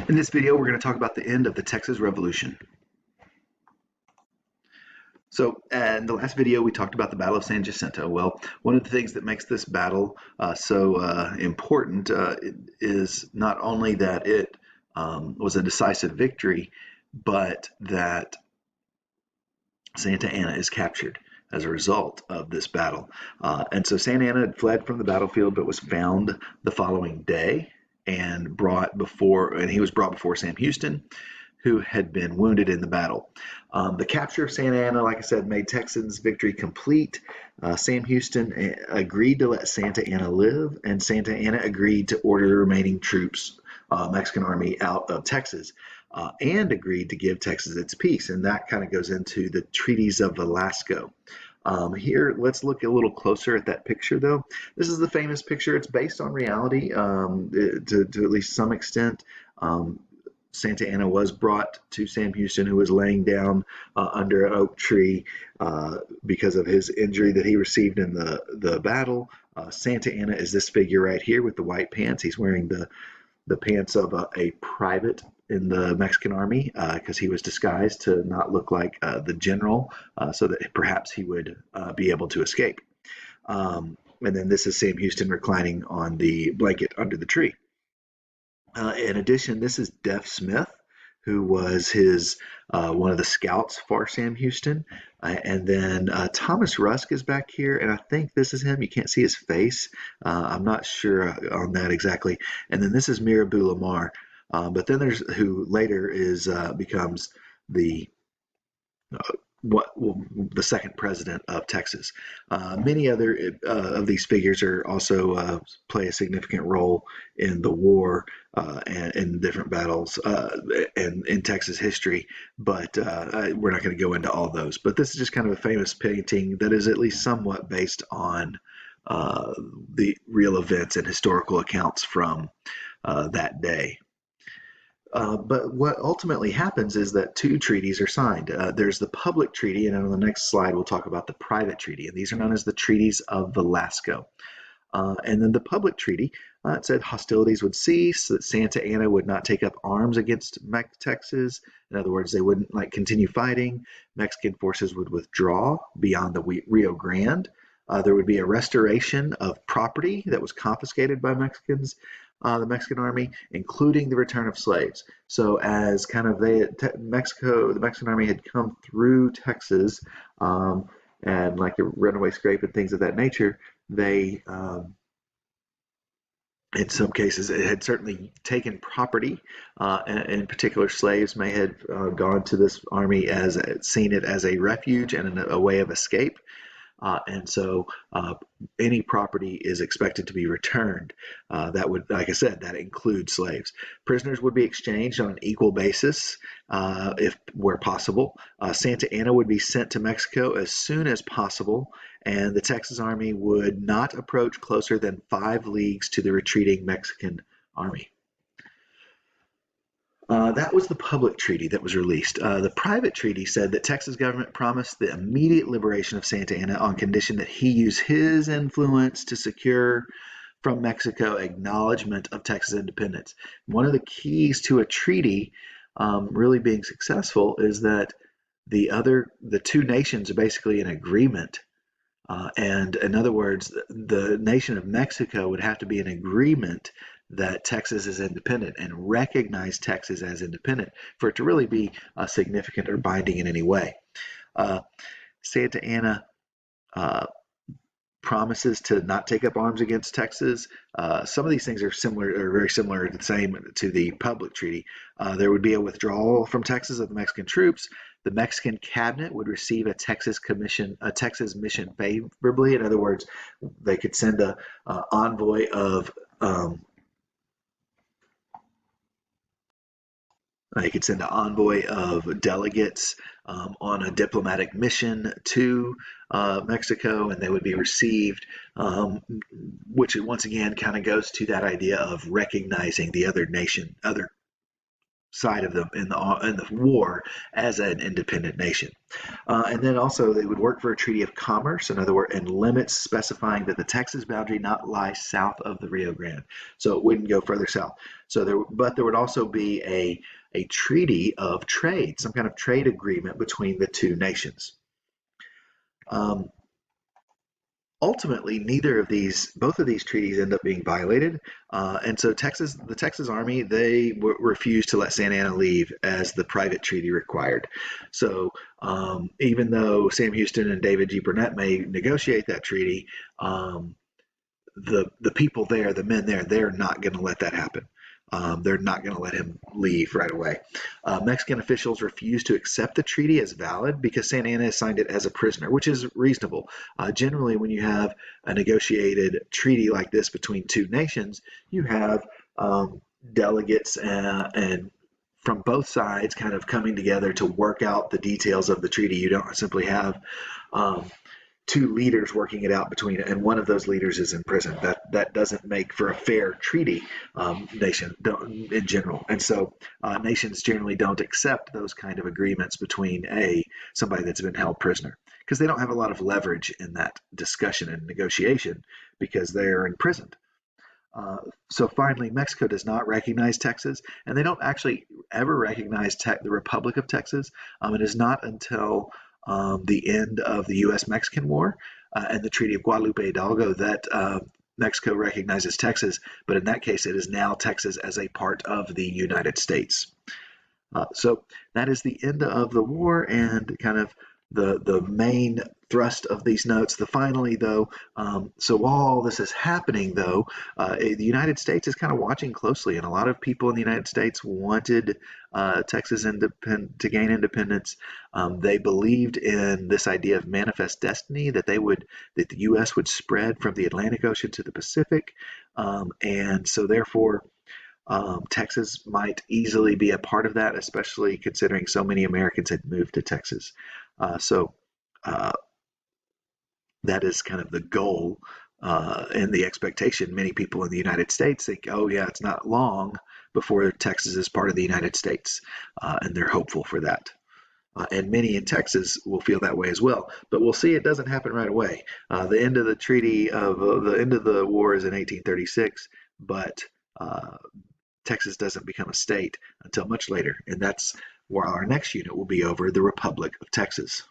In this video, we're going to talk about the end of the Texas Revolution. So, in the last video, we talked about the Battle of San Jacinto. Well, one of the things that makes this battle so important is not only that it was a decisive victory, but that Santa Anna is captured as a result of this battle. And so Santa Anna had fled from the battlefield, but was found the following day and he was brought before Sam Houston, who had been wounded in the battle. The capture of Santa Anna, like I said, made Texans' victory complete. Sam Houston agreed to let Santa Anna live, and Santa Anna agreed to order the remaining troops, Mexican army, out of Texas, and agreed to give Texas its peace. And that kind of goes into the Treaties of Velasco. Here, let's look a little closer at that picture, though. This is the famous picture. It's based on reality to at least some extent. Santa Anna was brought to Sam Houston, who was laying down under an oak tree because of his injury that he received in the battle. Santa Anna is this figure right here with the white pants. He's wearing the pants of a private in the Mexican army because he was disguised to not look like the general so that perhaps he would be able to escape. And then this is Sam Houston reclining on the blanket under the tree. In addition, this is Deaf Smith, who was his one of the scouts for Sam Houston. And then Thomas Rusk is back here, and I think this is him. You can't see his face. I'm not sure on that exactly. And then this is Mirabeau Lamar. But then there's who later becomes the the second president of Texas. Many other of these figures are also play a significant role in the war and in different battles and in Texas history, but we're not going to go into all those. But this is just kind of a famous painting that is at least somewhat based on the real events and historical accounts from that day. But what ultimately happens is that two treaties are signed. There's the public treaty, and on the next slide we'll talk about the private treaty, and these are known as the Treaties of Velasco. And then the public treaty, it said hostilities would cease, that Santa Anna would not take up arms against Texas. In other words, they wouldn't continue fighting. Mexican forces would withdraw beyond the Rio Grande. There would be a restoration of property that was confiscated by Mexicans, the Mexican army, including the return of slaves. So as kind of the Mexican army had come through Texas and like a runaway scrape and things of that nature, they, in some cases, it had certainly taken property. And in particular, slaves may have gone to this army as seen it as a refuge and a way of escape. And so any property is expected to be returned. That would, like I said, that includes slaves. Prisoners would be exchanged on an equal basis if where possible. Santa Anna would be sent to Mexico as soon as possible, and the Texas Army would not approach closer than 5 leagues to the retreating Mexican army. That was the public treaty that was released. The private treaty said that Texas government promised the immediate liberation of Santa Anna on condition that he use his influence to secure from Mexico acknowledgement of Texas independence. One of the keys to a treaty really being successful is that the two nations are basically in agreement. And in other words, the nation of Mexico would have to be in agreement that Texas is independent and recognize Texas as independent for it to really be significant or binding in any way. Santa Anna promises to not take up arms against Texas. Some of these things are very similar, the same to the public treaty. There would be a withdrawal from Texas of the Mexican troops. The Mexican cabinet would receive a Texas mission favorably. In other words, they could send a envoy of delegates on a diplomatic mission to Mexico, and they would be received, which once again kind of goes to that idea of recognizing the other side of them in the war as an independent nation. And then also they would work for a treaty of commerce, in other words, and limits specifying that the Texas boundary not lie south of the Rio Grande, so it wouldn't go further south. But there would also be a treaty of trade, some kind of trade agreement between the two nations. Um, Ultimately, both of these treaties end up being violated, and so the Texas Army, they refused to let Santa Anna leave as the private treaty required. So even though Sam Houston and David G. Burnett may negotiate that treaty, the people there, the men there, they're not going to let that happen. They're not going to let him leave right away. Mexican officials refused to accept the treaty as valid because Santa Anna signed it as a prisoner, which is reasonable. Generally, when you have a negotiated treaty like this between two nations, you have delegates and from both sides kind of coming together to work out the details of the treaty. You don't simply have um, two leaders working it out between it, and one of those leaders is in prison. That doesn't make for a fair treaty nation in general, and so nations generally don't accept those kind of agreements between somebody that's been held prisoner because they don't have a lot of leverage in that discussion and negotiation because they are imprisoned. So finally, Mexico does not recognize Texas, and they don't actually ever recognize the Republic of Texas. It is not until the end of the U.S.-Mexican War and the Treaty of Guadalupe Hidalgo that Mexico recognizes Texas, but in that case, it is now Texas as a part of the United States. So that is the end of the war and kind of the main thrust of these notes. Finally, though, so while all this is happening, though, the United States is kind of watching closely, and a lot of people in the United States wanted Texas to gain independence. They believed in this idea of manifest destiny, that the U.S. would spread from the Atlantic Ocean to the Pacific, and so therefore Texas might easily be a part of that, especially considering so many Americans had moved to Texas. So uh, that is kind of the goal and the expectation. Many people in the United States think, oh, yeah, it's not long before Texas is part of the United States, and they're hopeful for that. And many in Texas will feel that way as well. But we'll see it doesn't happen right away. The end of the end of the war is in 1836, but Texas doesn't become a state until much later, and that's where our next unit will be over the Republic of Texas.